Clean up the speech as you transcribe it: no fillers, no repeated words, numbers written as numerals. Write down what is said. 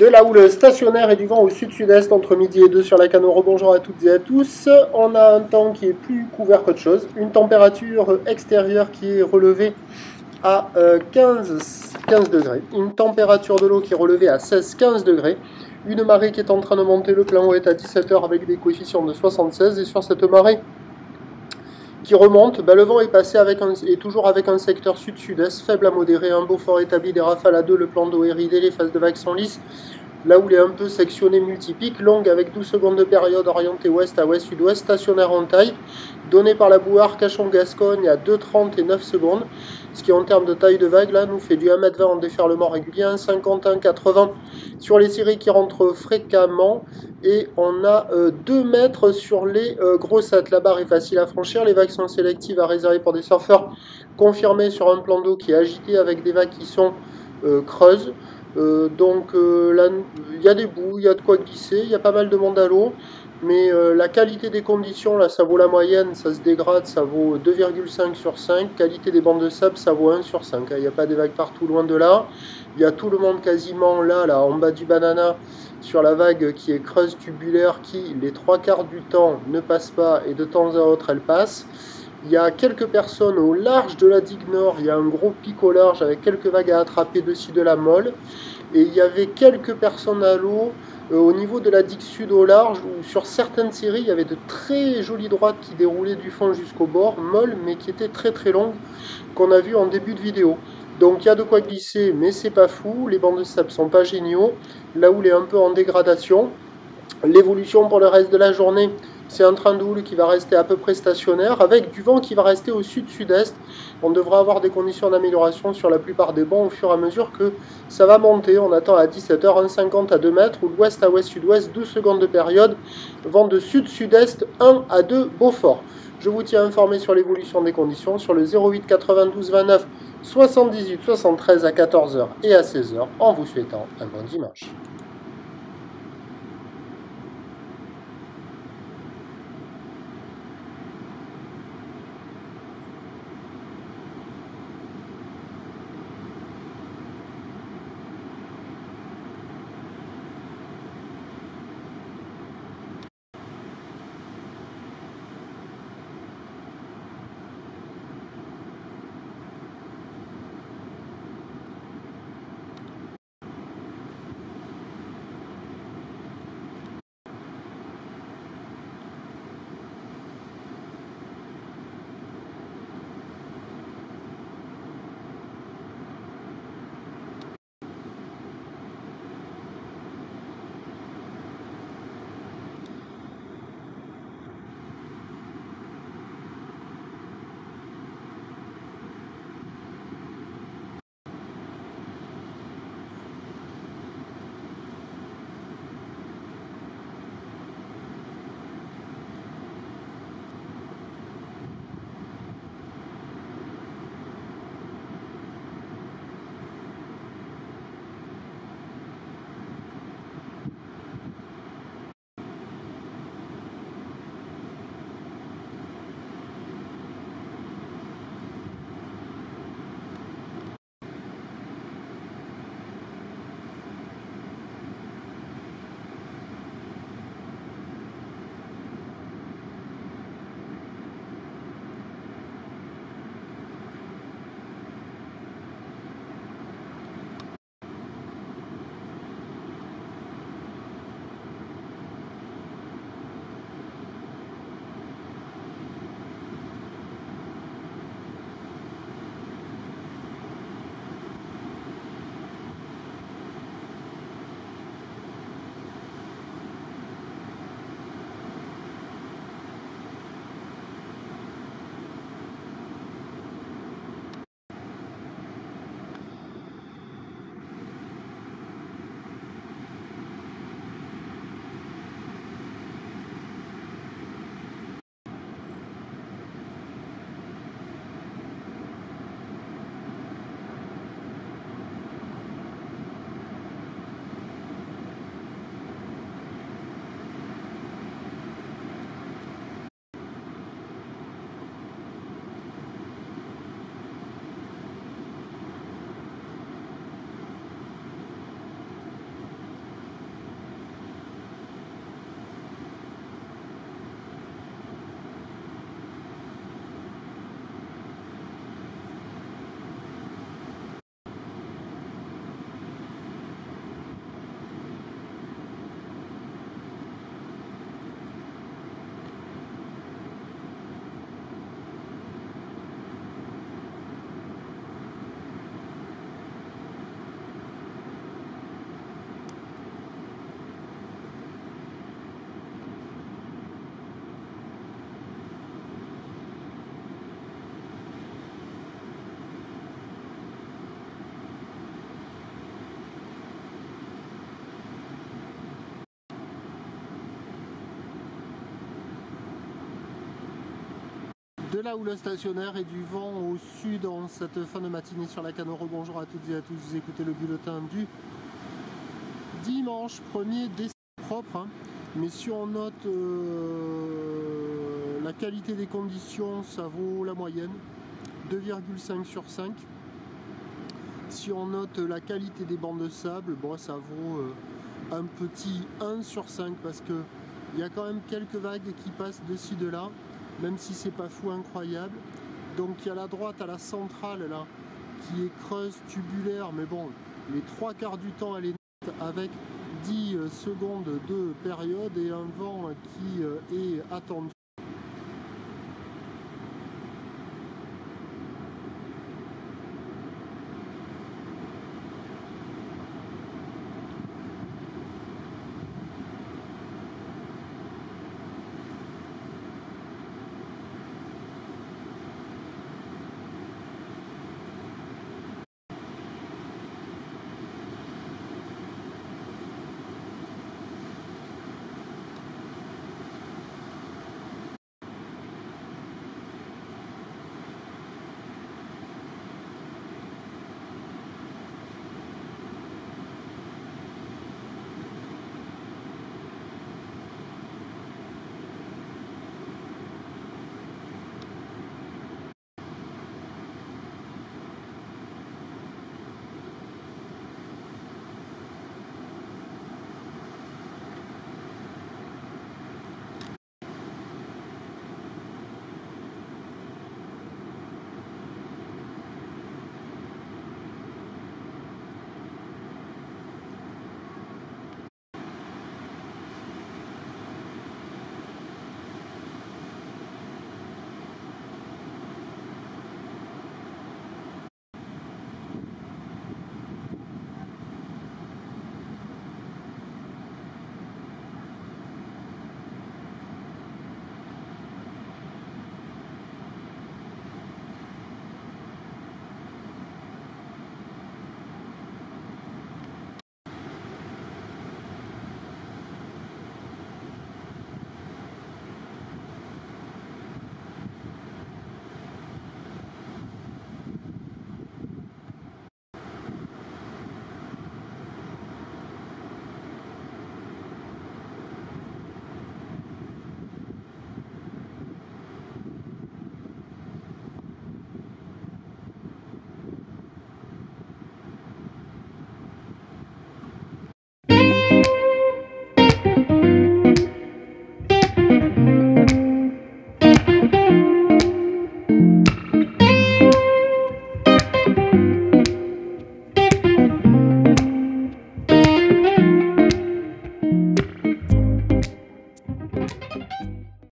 De la houle stationnaire et du vent au sud-sud-est entre midi et 2 sur la Canoro. Bonjour à toutes et à tous. On a un temps qui est plus couvert qu'autre chose. Une température extérieure qui est relevée à 15 degrés. Une température de l'eau qui est relevée à 16-15 degrés. Une marée qui est en train de monter. Le plan eau est à 17 h avec des coefficients de 76. Et sur cette marée qui remonte, le vent est passé toujours avec un secteur sud-sud-est, faible à modéré, un beau fort établi, des rafales à 2, le plan d'eau est ridé, les phases de vagues sont lisses. Là où il est un peu sectionné multipique, longue avec 12 secondes de période orientée ouest à ouest-sud-ouest, stationnaire en taille, donné par la bouillarde Cachon-Gascogne à 2,30 et 9 secondes, ce qui en termes de taille de vague là nous fait du 1,20 m en déferlement régulier, 1,50, 1,80 sur les séries qui rentrent fréquemment, et on a 2 mètres sur les grossettes. La barre est facile à franchir, les vagues sont sélectives à réserver pour des surfeurs confirmés sur un plan d'eau qui est agité avec des vagues qui sont creuses. Là, il y a des bouts, il y a de quoi glisser, il y a pas mal de monde à l'eau, mais la qualité des conditions, là, ça vaut la moyenne, ça se dégrade, ça vaut 2,5 sur 5, qualité des bancs de sable, ça vaut 1 sur 5, il n'y a pas des vagues partout, loin de là, il y a tout le monde quasiment là, en bas du banana, sur la vague qui est creuse tubulaire, qui, les 3/4 du temps, ne passe pas, et de temps à autre, elle passe. Il y a quelques personnes au large de la digue nord, il y a un gros pic au large avec quelques vagues à attraper de-ci de la molle. Et il y avait quelques personnes à l'eau au niveau de la digue sud au large, où sur certaines séries, il y avait de très jolies droites qui déroulaient du fond jusqu'au bord, molles, mais qui étaient très très longues, qu'on a vu en début de vidéo. Donc il y a de quoi glisser, mais c'est pas fou, les bancs de sable sont pas géniaux, la houle est un peu en dégradation. L'évolution pour le reste de la journée, c'est un train de houle qui va rester à peu près stationnaire, avec du vent qui va rester au sud-sud-est. On devra avoir des conditions d'amélioration sur la plupart des bancs au fur et à mesure que ça va monter. On attend à 17 h 1,50 à 2 mètres, ou l'ouest à ouest-sud-ouest, 12 secondes de période. Vent de sud-sud-est, 1 à 2 Beaufort. Je vous tiens informé sur l'évolution des conditions sur le 08 92 29 78 73 à 14 h et à 16 h, en vous souhaitant un bon dimanche. de la houle stationnaire et du vent au sud en cette fin de matinée sur la Canoro. Bonjour à toutes et à tous, vous écoutez le bulletin du dimanche 1er décembre propre, hein. Mais si on note la qualité des conditions, ça vaut la moyenne, 2,5 sur 5. Si on note la qualité des bancs de sable, bon, ça vaut un petit 1 sur 5 parce que il y a quand même quelques vagues qui passent de ci de là, même si c'est pas fou incroyable. Donc il y a la droite à la centrale là qui est creuse, tubulaire, mais bon, les 3/4 du temps elle est nette avec 10 secondes de période et un vent qui est attendu.